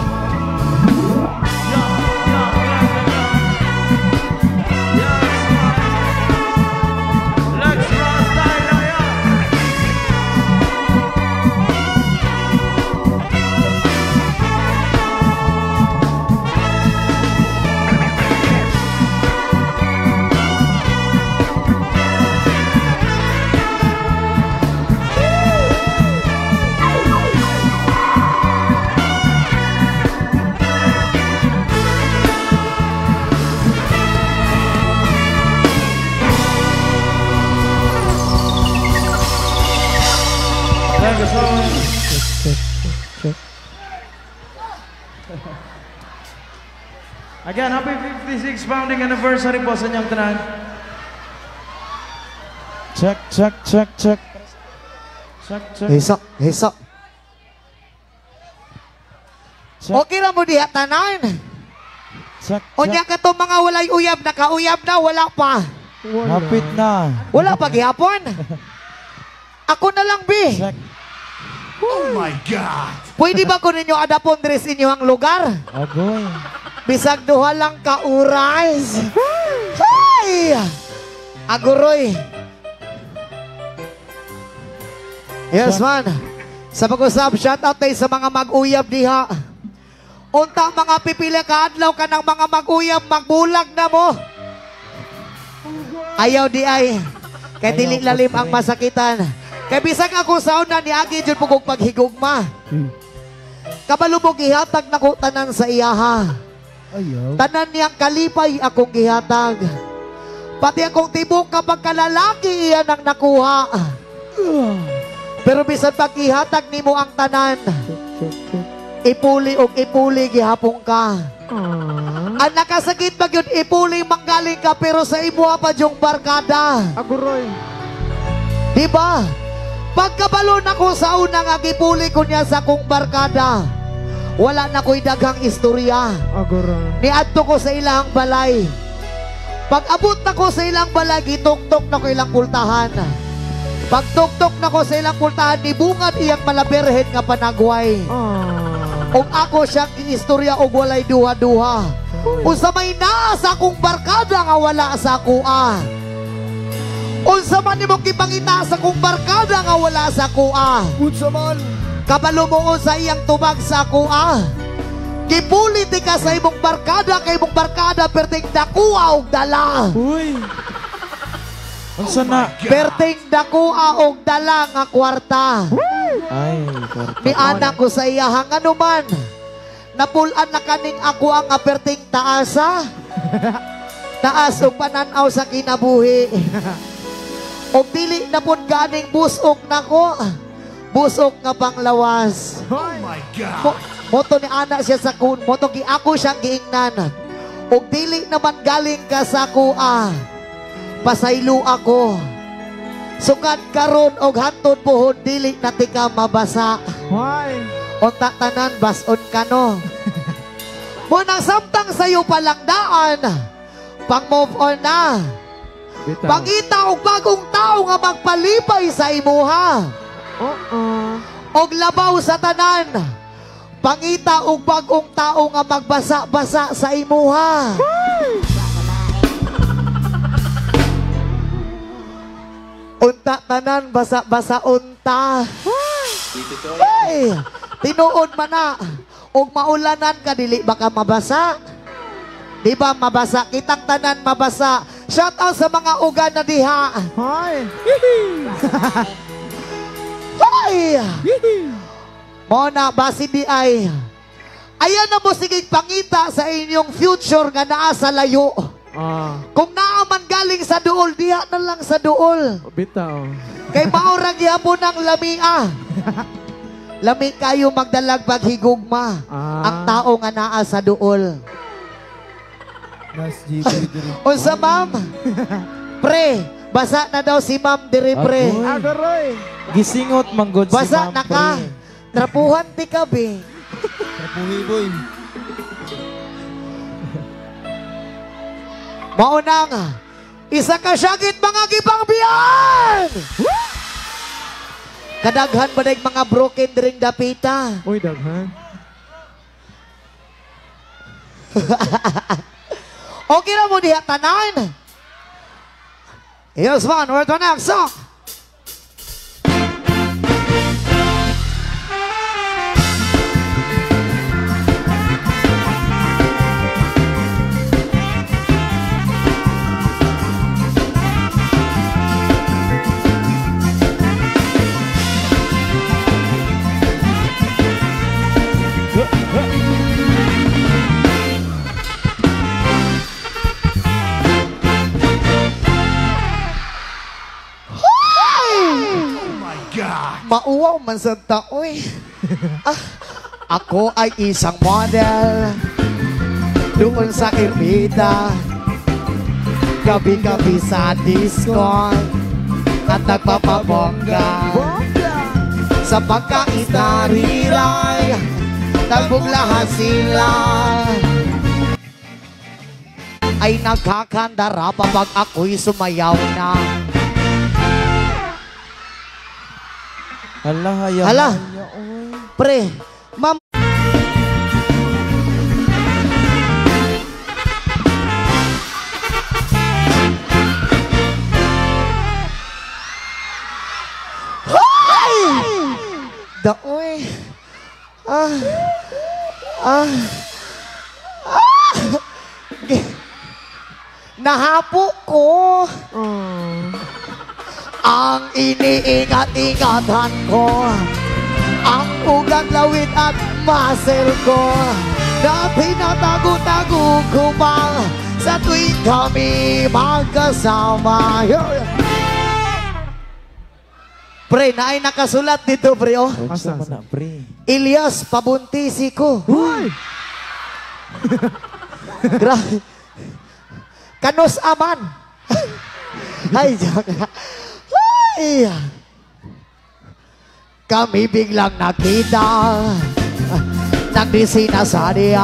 Again, happy 56th founding anniversary po sa inyong tanan. Check, check, check, check. Check, check. Hisa, hisa. Check, Okay lang mo diha tanan. check, O niya check. ka to mga walay uyab, nakauyab na, wala pa. Hapit na. Wala pa gihapon. Ako na lang, bi. Check. Pwede ba ko ninyo adapon dress inyo ang lugar? Agoy. Bisag duha lang ka oras. Hay! Aguroy. Yes, man. Sa pag-usap, shout out tayo sa mga mag-uyab diha. Unta mga pipila ka adlaw ka ng mga mag-uyab, magbulag na mo. Ayaw di ay. Kay Ayaw dili ko, lalim ang pre. masakitan. Kay bisag ako sa una ni Agi jud pugog paghigugma. Kabalo mo gihatag na ko tanan sa iyaha. Ayaw. Tanan niyang kalipay akong gihatag. Pati akong tibok kapag kalalaki iyan ang nakuha. Pero bisan pag ihatag nimo ang tanan, ipuli o ipuli gihapon ka. Ang nakasakit pag yun, ipuli manggaling ka, pero sa imuha pa yung barkada. Aguroy. Diba? Pagkabalo na ko sa unang agipuli ko niya sa kong barkada, wala na ko'y daghang istorya. Aguroy. Niadto ko sa ilang balay. Pag abot na ko sa ilang balay, gituktok na ko ilang pultahan. Pag tuktok na ko sa ilang pultahan, nibungad iyang malaberhen nga panagway. Og ako siyang istorya og walay duha-duha. Usa may naa sa akong barkada nga wala sa kuha. Unsa man nimo gipangita sa kong barkada nga wala sa kuha. Unsa man? Kabalo mo sa iyang tubag sa kuha. Gipuliti ka sa imong barkada kay imong barkada perting dakuha og dala. Uy. Unsa na? Perting dakuha og dala nga kwarta. Ay, kwarta. Ni anak ko sa iya hangano man. Napulan na kaning ako ang aperting taasa. Taas og pananaw sa kinabuhi. Og dili na pud ganing busok nako. Busok nga panglawas. Oh my God. Moto ni ana siya sa kun, moto gi ako siyang giingnan. Og dili naman galing ka sa kuha. Pasaylo ako. Sukat karon og hantod pohon dili na tika mabasa. Why? Unta tanan bason ka no. Munang samtang sayo palang daan. Pang move on na. Bitaw. Pangita og bagong tao nga magpalipay sa imuha. Og labaw sa tanan. Pangita og bagong tao nga magbasa-basa sa imuha. Unta tanan basa-basa unta. Hey, tinuod man na. Og maulanan ka dili baka mabasa. Di ba mabasa? Kitang tanan mabasa. Shout out sa mga ugan na diha. Hi. Hoy! Mona, basi di ay. Ayan na mo sigig pangita sa inyong future nga naa sa layo. Kung naaman galing sa duol, diha na lang sa duol. Bitaw. Kay maurag yapon ng lamia. Lami kayo magdalag paghigugma. Ang tao nga naa sa duol. Nas GB diri. Unsa ma'am? Pre, basa na daw si ma'am diri pre. Agoy. Adoray. Gisingot manggod si Basa Ma'am na ka. Pre. Trapuhan ti ka be. Kapuhi boy. Maunang, isa ka syagit mga gipangbiyan! Kadaghan ba na mga broken drink dapita? Uy, daghan. Okay na mo diha tanan? Here's one, word to next song. Mauwaw man sa taoy. Ako ay isang model doon sa Ermita. Gabi-gabi sa disco at nagpapabongga. Sa pagkaitariray nagbuglahan sila. Ay nagkakandara pag ako'y sumayaw na. Hala, haya. Hala. Pre, ma'am. Hoy! Daoy. Nahapo ko. Ang iniingat-ingatan ko, ang ugat lawit at muscle ko, na pinatago-tago ko pa sa tuwing kami magkasama. Pre, naay nakasulat dito, pre, oh. Unsa man na, pre? Ilyas, pabuntisi ko. Uy! Grabe. Kanus aman. Ay, joke. Ay. Kami biglang nakita nagdisina sa niya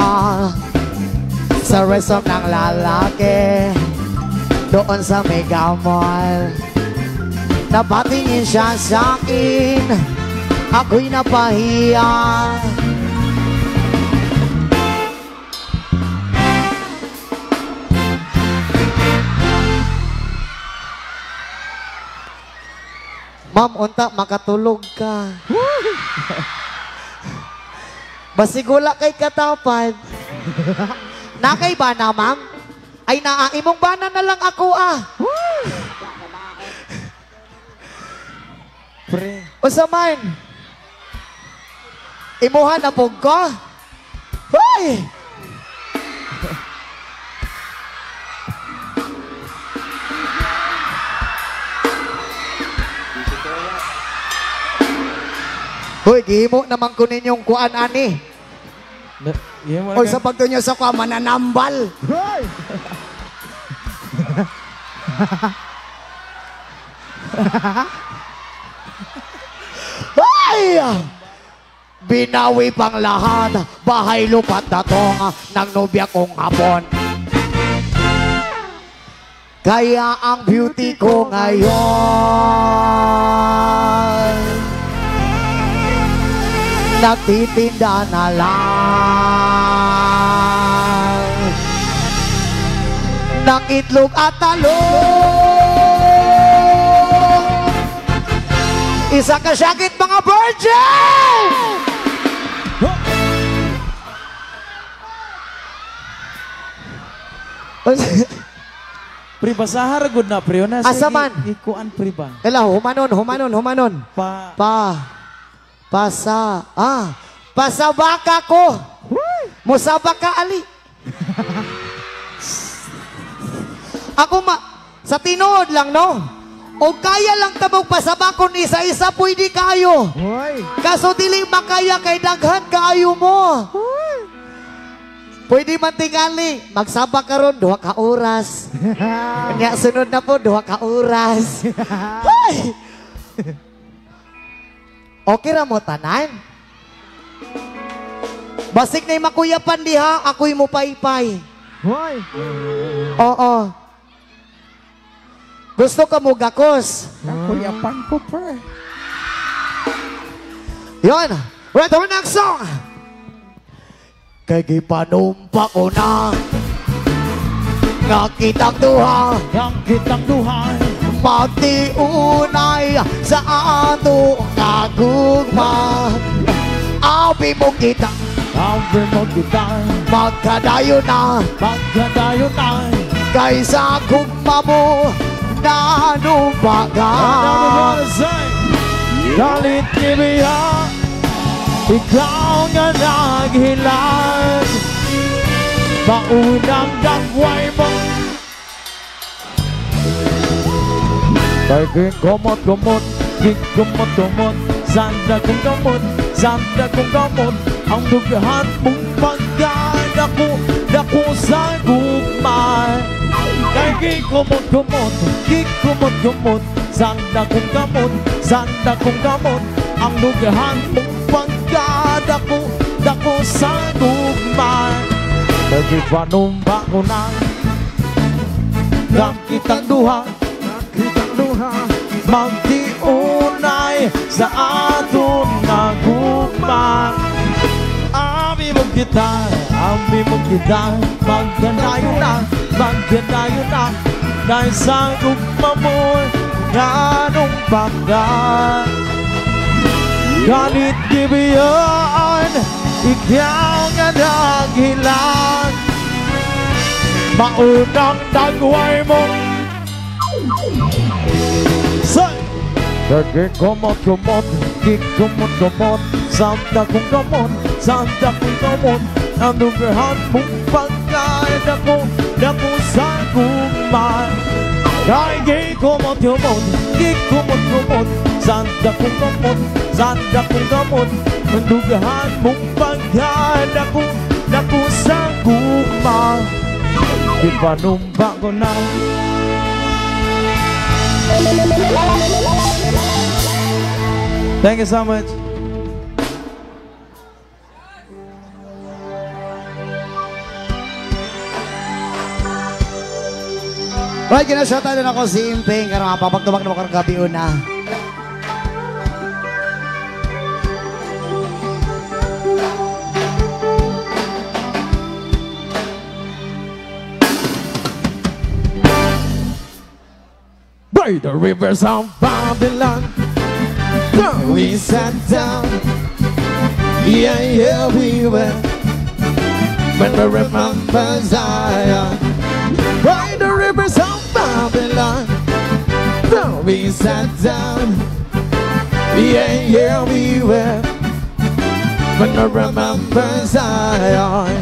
sa resort ng lalaki doon sa Mega Mall. Napatingin siya sa akin, ako'y napahiya. Ma'am, unta, makatulog ka. Basigula kay katapad. Nakay ba na, ma'am? Ay, imong bana na lang ako, ah. Pre. Usa man. Imuha na pog ko. Hoy! Hoy, gihimo naman ko ninyong kuan ani. Hoy, sa pagto nyo sa kuan, mananambal. Hoy! Ay! Binawi pang lahat, bahay lupat na tong ng nobya kong hapon. Kaya ang beauty ko ngayon nagtitinda na lang ng itlog at talong. Isa ka syakit mga virgin! Pre, basahar good na, pre. Asa man? Ikuan, pre ba? Kala, humanon. Pasabaka ko. Musabaka ali. Ako sa tinood lang, no? O kaya lang tabog pasabakon isa-isa, pwede kayo. Kaso dili makaya kay daghan kaayo mo. Pwede man tingali, magsabak ka ron, 2 ka oras. Kanya sunod na po, 2 ka oras. Hoy! Okay ra mo tanan? Basig na'y makuyapan diha, ako'y mo paypay. Hoy! Oo. Gusto ka mo gakos? Kuyapan ko, pre. Yun! Right, our next song! Kay gipanumpa ko na nga kitang duha, Yang kitang duhay, magtiunay sa ato kagugma. Abi mo kita, sabi mo kita, magkadayo na magkadayo na. kaysa gugma mo na numbagan. Galit nibiya, ikaw nga naghilag, maunang dagway mo. Kay kumot-kumot, kumot-kumot, sanda kong gamot, ang dugahan mong pagkadako, dako sa gugma. Kay kumot-kumot, sanda kong gamot, ang dugahan mong pagkadako, dako sa gugma. Kay panumba ko na, ng kitang duha, magtiunay sa aton na gugma. Abi mo kita, magkadayo na, dahil sa gugma mo, ganong bangga. Galit gibiyan, ikaw nga naghilang, maunang dagway mo. Kay kumot-kumot, sanda kong gamot, ang dugahan mong pagkadako, dako sa gugma. Kay kumot-kumot, sanda kong gamot, ang dugahan mong pagkadako, dako sa gugma. Ipanumba ko na. Thank you so much. Right, kinasyotan din ako si Impeng, karang papagtubag na makarang gabi una. By the rivers of Babylon, We sat down, yeah, yeah, we went. When we remember Zion, by the rivers of Babylon, we sat down, yeah, yeah, we went. When we remember Zion,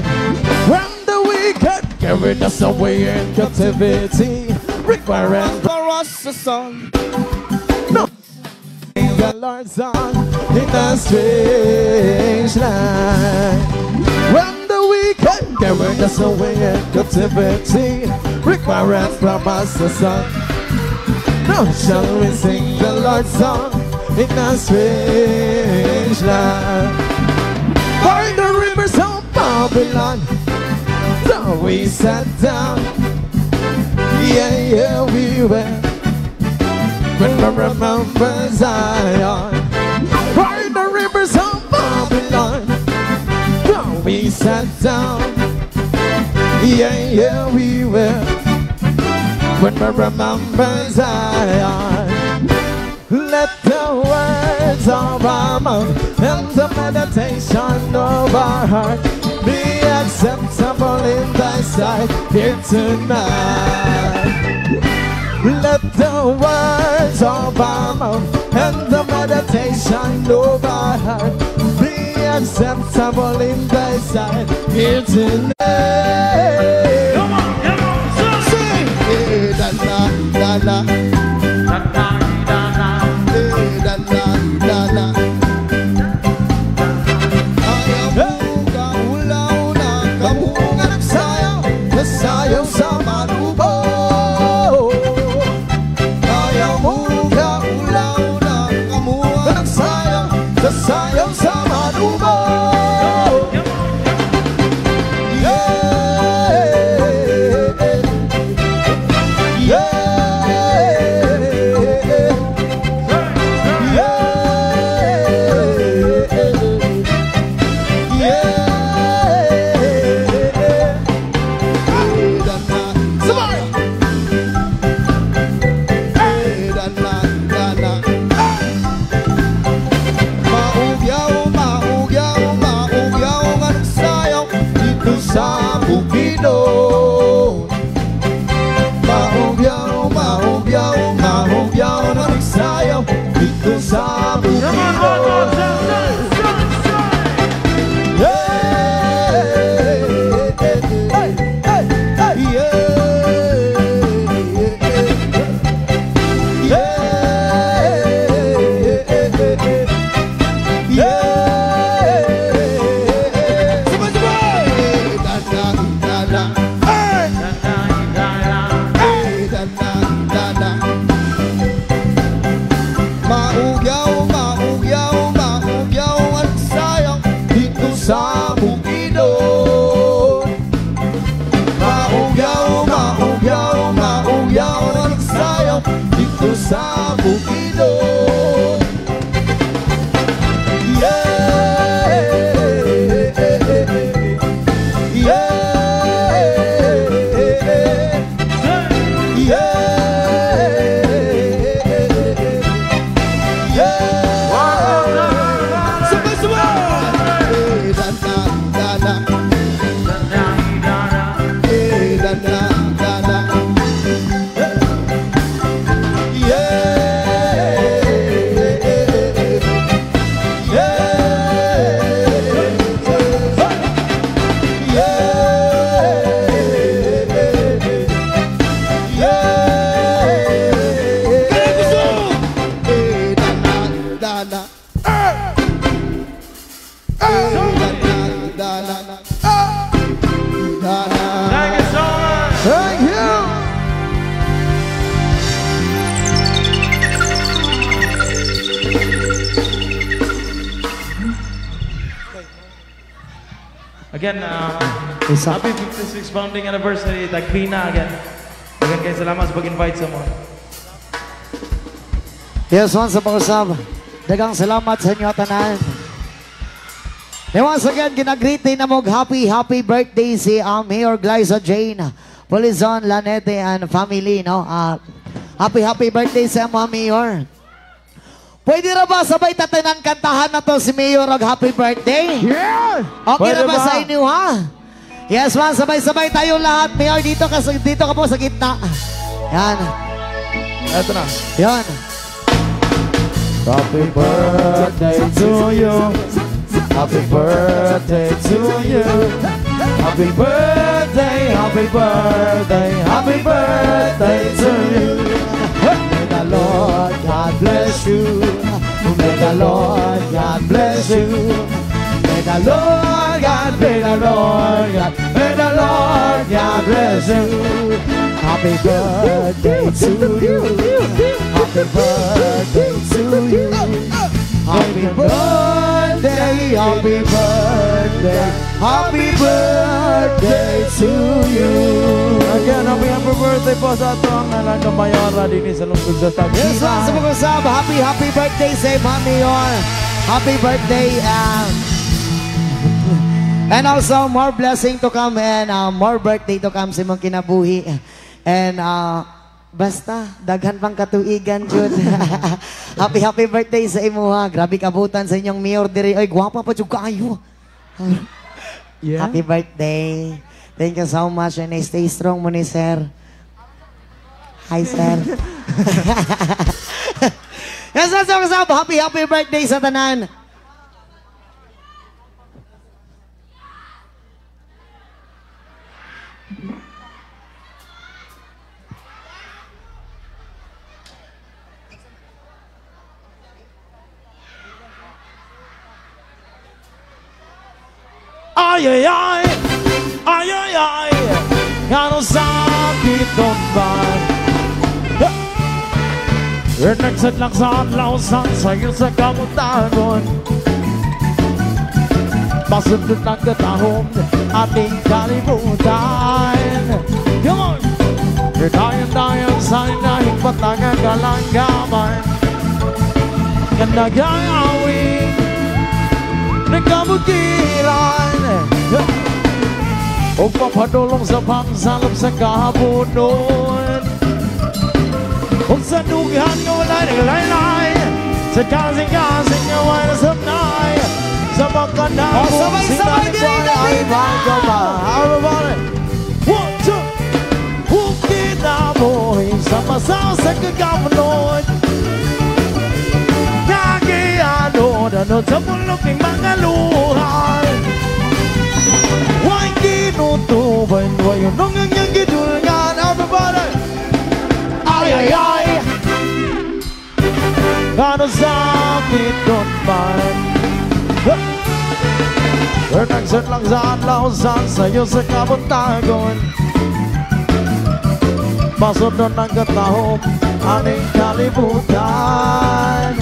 when the wicked carried us away in captivity, requiring for us a song. No, the Lord's song in a strange land. When the wicked carried us away in captivity, requiring from us a song. Now shall we sing the Lord's song in a strange land. By the rivers of Babylon, so we sat down, yeah, yeah, we went. When we remember Zion, by the rivers of Babylon, so we sat down, yeah, yeah, we went. When we remember Zion, let the words of our mouth and the meditation of our heart be acceptable in thy sight here tonight. Let the words of our mouth and the meditation of our heart be acceptable in thy sight here tonight. Come on, sing! Hey, da, da, da, da. Sayaw sa manubo, ayaw mo ka ulaw na kamuha nagsayaw, sasayaw sa manubo. Again, happy 56th founding anniversary, Tagpina again. Again kayo salamat sa pag-invite sa mga. Yes, once sa pag-usap. Dagang salamat sa inyo tanan. And once again, ginagreeting na mong happy birthday si Mayor Glyza Jane, Polizon, Lanete, and family, no? Happy birthday sa mga Mayor. Pwede na ba sabay tatanan kantahan na to si Mayor og happy birthday? Yeah! Okay na Pwede ba sa inyo, ha? Yes, man. Sabay-sabay tayo lahat. Mayor, dito ka po sa gitna. Yan. Eto na. Yan. Happy birthday to you. Happy birthday to you. Happy birthday, happy birthday, happy birthday to you. May the Lord God bless you. May the Lord God bless you. May the Lord God, may the Lord God, may the Lord God bless you. Happy birthday to you. Happy birthday to you. Happy birthday, happy birthday, happy birthday to you. Again, happy birthday po sa ato ang nalang kamayara din sa lungsod sa Yes, Tagina. sa pag-usap, happy birthday sa Mayor. Happy birthday. And also, more blessing to come and more birthday to come sa mong kinabuhi. And basta, daghan pang katuigan, Jud. happy birthday sa imo, ha. Grabe kabutan sa inyong Mayor diri. Ay, gwapa pa, Jud, kaayo. Yeah. Happy birthday. Thank you so much and stay strong mo ni Sir. Hi, Sir. Yes, that's what's up. Happy birthday sa tanan. Ay, ay, ay, ay, ay, ay, ano sakit doon ba? Nagsadlak sa adlawsan sa'yo sa kamutagon. Masundot ng katahong ating kalimutan. Come on! Dayan-dayan sa inahing patangang kalanggaman. Kanagayawin nagkabukiran o papadulong sa pangsalop sa kahabunon o sa dugihan nga wala'y naglaylay sa kasing-kasing nga wala'y nasabnay sa magkanabong sabay-sabay sinanipay ay magkamahal. 1, 2 Hukit na mo'y sa masaw sa kagamunon ano sa bulok ng mga luhay. Huwag kinutuban, wayo nung ang iyang gidulngan. Everybody! Ay, ay, ay! Ano sakit doon man? Nagset lang sa adlawsan sa'yo sa kabuntagon. Masundon ng katahom, aning kalibutan.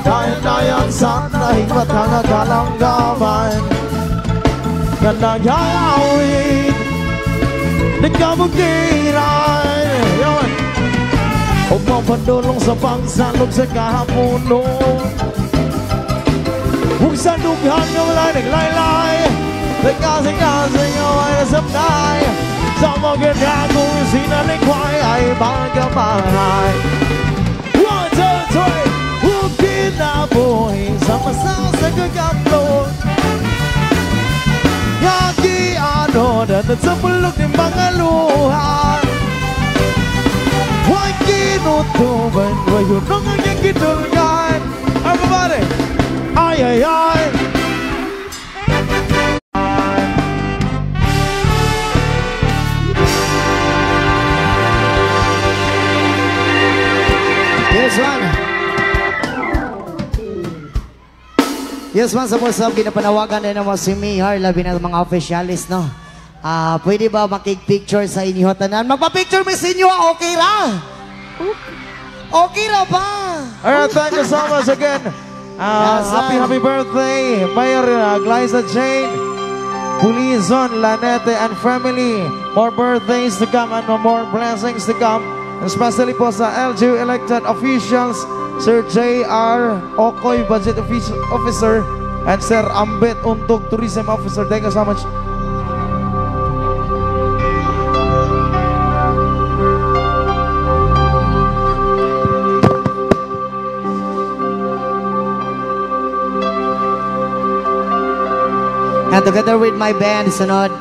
Dayan-dayan sa nahingmat ang kalanggaman. Kanagayawin nagkabukiran. O mapadulong sa pangsalog sa kahapunon. Huwag sa dughan nga wala'y naglaylay. Nagkasing-kasing nga wala'y nasabnay. Sa mga gagawin sinalikway ay magkamahay. 1, 2, 3 na buhay sa masaw sa gagamlon. Yagi ano na sa bulog ng mga luha. Huwag kinutuban, wayo nung ang iyang gidulgan. Everybody! Ay, ay, ay! Yes, man. Yes, man, sa Musab, ginapanawagan na naman si Mayor, labi na mga officialis, no? Pwede ba makik-picture sa inyo tanan? Magpa-picture mo sa inyo, okay ra? Okay ra ba? Alright, thank you so much again. Happy birthday, Mayor Glyza Jane, Pulizon, Lanete, and family. More birthdays to come and more blessings to come. Especially po sa LGU elected officials, Sir J.R. Okoy, Budget Officer, and Sir Ambet Untog, Tourism Officer. Thank you so much. And together with my band, sunod.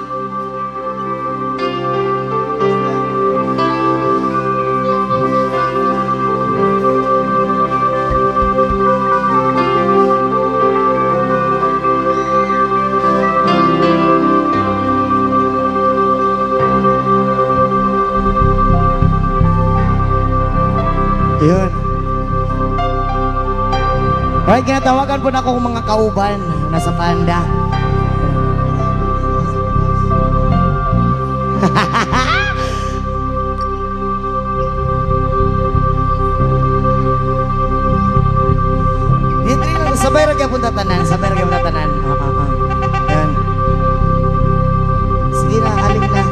Yun. Alright, kinatawagan po na akong mga kauban nasa banda. Sabay rin kayo punta tanan, sabay rin kayo punta tanan. Yun. Sige na, halik na.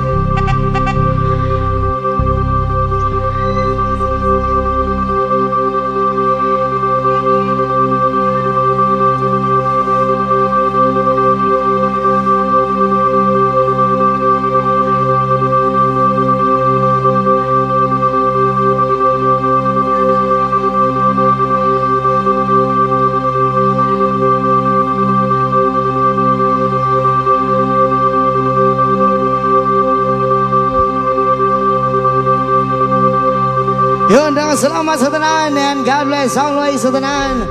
Yun, dagang salamat sa tanan and God bless always sa tanan.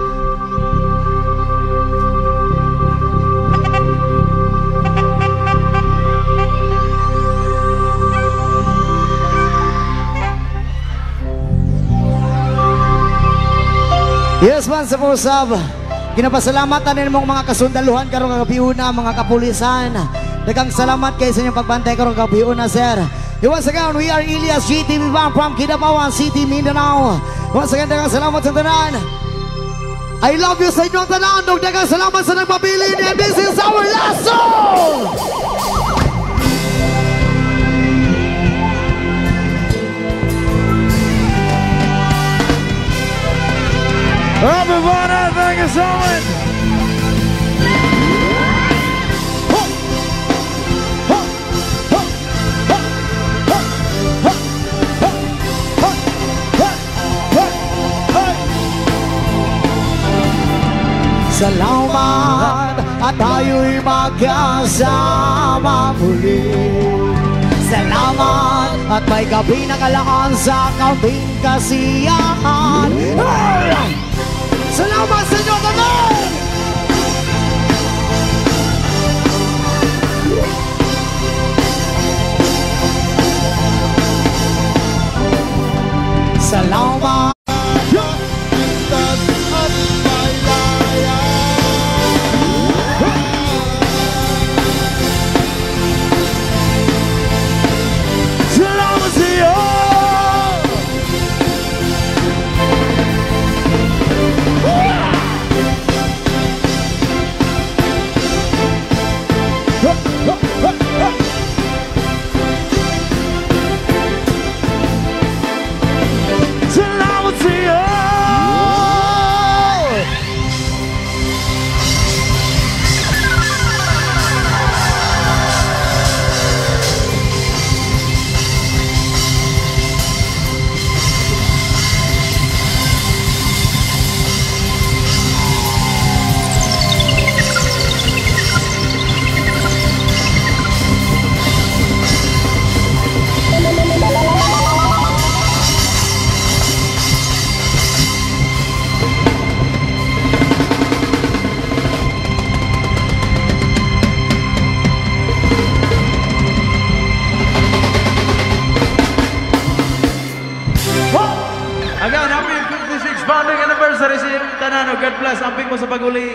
Yes man sa pusab, ginapasalamatan din mong mga kasundaluhan karong kagabiuna, mga kapulisan. Dagang salamat kayo sa inyong pagbantay karong kagabiuna, sir. Once again, we are Elias GTV Band from Kidapawan City, Mindanao. Once again, dagang salamat sa tanan. I love you sa inyong tanan. Dagang salamat sa nagpapili. And this is our last song! Everybody, thank you so much. Salamat at tayo'y magkasama muli. Salamat at may gabi na kalaan sa kaming kasiyahan. Salamat sa inyo naman! Salamat. Again, happy 56th founding anniversary sa iyong tanan. God bless. Amping mo sa pag-uli.